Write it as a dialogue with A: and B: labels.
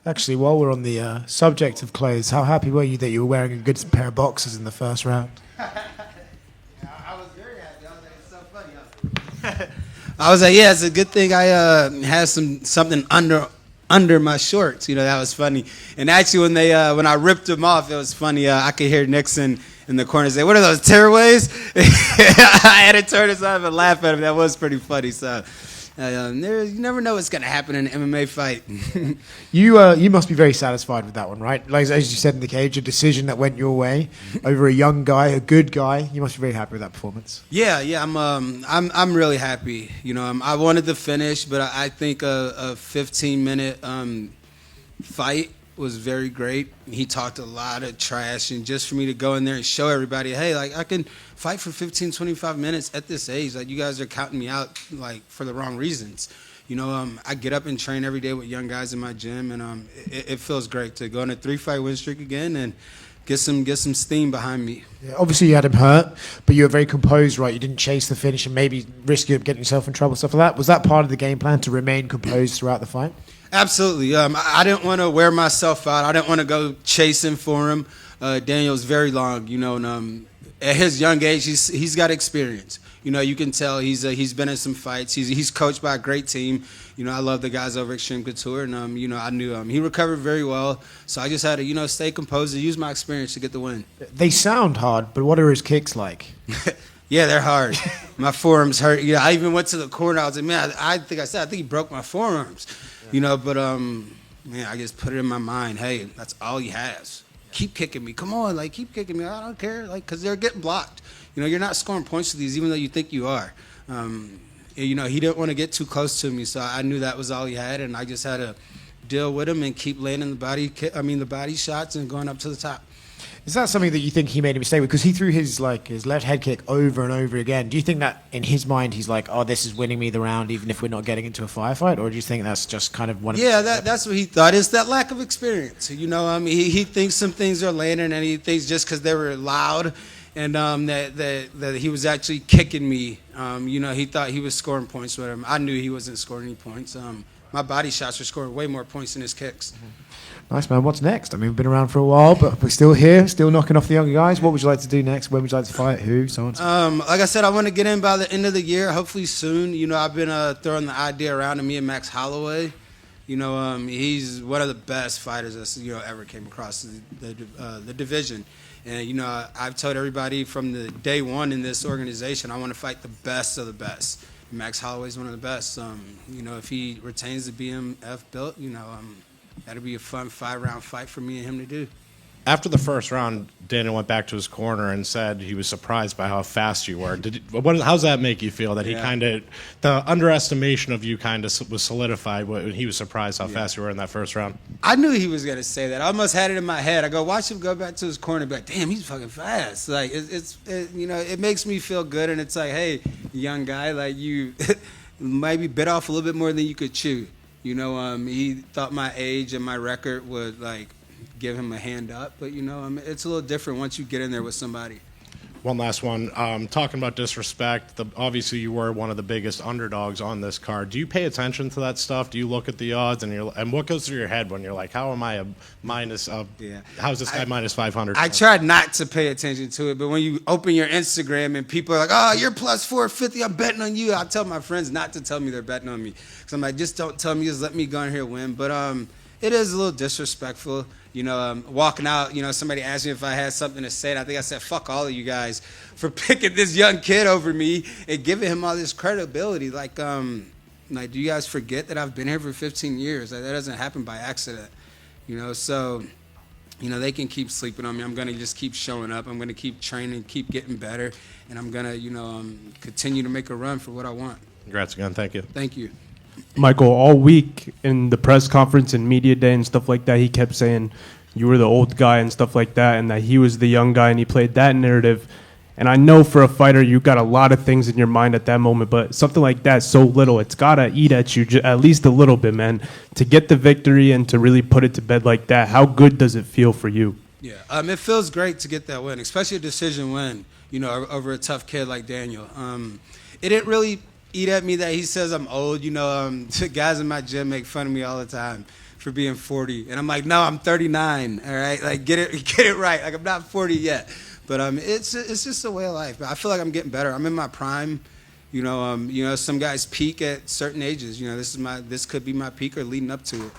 A: Actually, while we're on the subject of clothes, how happy were you that you were wearing a good pair of boxers in the first round?
B: I was very happy. I was like, it's so funny. I was like, yeah, it's a good thing I had something under my shorts. You know, that was funny. And actually, when I ripped them off, it was funny. I could hear Nixon in the corner say, "What are those, tearaways?" I had to turn aside and laugh at him. That was pretty funny. So. You never know what's going to happen in an MMA fight.
A: You must be very satisfied with that one, right? Like as you said in the cage, a decision that went your way over a young guy, a good guy. You must be very happy with that performance.
B: Yeah, I'm really happy. You know, I wanted to finish, but I think a 15-minute fight was very great. He talked a lot of trash, and just for me to go in there and show everybody, hey, like I can fight for 15, 25 minutes at this age. Like you guys are counting me out like for the wrong reasons. You know, I get up and train every day with young guys in my gym, and it feels great to go on a 3-fight win streak again and get some steam behind me.
A: Yeah, obviously you had him hurt, but you were very composed, right? You didn't chase the finish and maybe risk getting yourself in trouble, stuff like that. Was that part of the game plan to remain composed throughout the fight?
B: Absolutely. I didn't want to wear myself out. I didn't want to go chasing for him. Daniel's very long, you know, and at his young age, he's got experience. You know, you can tell he's been in some fights. He's coached by a great team. You know, I love the guys over at Extreme Couture, and you know, I knew he recovered very well. So I just had to, stay composed and use my experience to get the win.
A: They sound hard, but what are his kicks like?
B: Yeah, they're hard. My forearms hurt. Yeah, I even went to the corner. I was like, man, I think he broke my forearms. You know, but man, I just put it in my mind. Hey, that's all he has. Keep kicking me. Come on, like keep kicking me. I don't care, like, because they're getting blocked. You know, you're not scoring points to these, even though you think you are. You know, he didn't want to get too close to me, so I knew that was all he had, and I just had to deal with him and keep landing the body shots and going up to the top.
A: Is that something that you think he made a mistake with? Because he threw his left head kick over and over again. Do you think that in his mind he's like, oh, this is winning me the round even if we're not getting into a firefight? Or do you think that's just kind of one of
B: Yeah, that's what he thought. It's that lack of experience. You know, he thinks some things are landing, and he thinks just because they were loud and that he was actually kicking me, you know, he thought he was scoring points with him. I knew he wasn't scoring any points. My body shots were scoring way more points than his kicks.
A: Mm-hmm. Nice, man. What's next? I mean, we've been around for a while, but we're still here, still knocking off the younger guys. What would you like to do next? When would you like to fight? Who? So on.
B: Like I said, I want to get in by the end of the year, hopefully soon. You know, I've been throwing the idea around to me and Max Holloway. You know, he's one of the best fighters that ever came across the division. And, you know, I've told everybody from the day one in this organization, I want to fight the best of the best. Max Holloway's one of the best. You know, if he retains the BMF belt, you know, that'll be a fun 5-round fight for me and him to do.
C: After the first round, Daniel went back to his corner and said he was surprised by how fast you were. How's that make you feel? That he the underestimation of you kind of was solidified when he was surprised how fast you were in that first round?
B: I knew he was going to say that. I almost had it in my head. I go, watch him go back to his corner and be like, damn, he's fucking fast. Like, it makes me feel good. And it's like, hey, young guy, like you maybe bit off a little bit more than you could chew. You know, he thought my age and my record would, like, give him a hand up. But, you know, it's a little different once you get in there with somebody.
C: One last one. Talking about disrespect, obviously you were one of the biggest underdogs on this card. Do you pay attention to that stuff? Do you look at the odds and what goes through your head when you're like, how am I a minus? How's this guy minus 500?
B: I tried not to pay attention to it, but when you open your Instagram and people are like, oh, you're plus 450, I'm betting on you. I tell my friends not to tell me they're betting on me. Because I'm like, just don't tell me, just let me go in here and win. But it is a little disrespectful. You know, walking out, you know, somebody asked me if I had something to say, and I think I said, fuck all of you guys for picking this young kid over me and giving him all this credibility. Like, do you guys forget that I've been here for 15 years? Like, that doesn't happen by accident, you know? So, you know, they can keep sleeping on me. I'm going to just keep showing up. I'm going to keep training, keep getting better, and I'm going to, you know, continue to make a run for what I want.
C: Congrats again. Thank you.
B: Thank you.
D: Michael, all week in the press conference and media day and stuff like that, he kept saying you were the old guy and stuff like that, and that he was the young guy, and he played that narrative. And I know for a fighter, you got a lot of things in your mind at that moment, but something like that, so little, it's got to eat at you at least a little bit, man. To get the victory and to really put it to bed like that, how good does it feel for you?
B: Yeah, it feels great to get that win, especially a decision win, you know, over a tough kid like Daniel. It didn't really eat at me that he says I'm old. You know, guys in my gym make fun of me all the time for being 40. And I'm like, no, I'm 39. All right, like get it right. Like I'm not 40 yet. But it's just a way of life. But I feel like I'm getting better. I'm in my prime. You know, some guys peak at certain ages. You know, this could be my peak or leading up to it.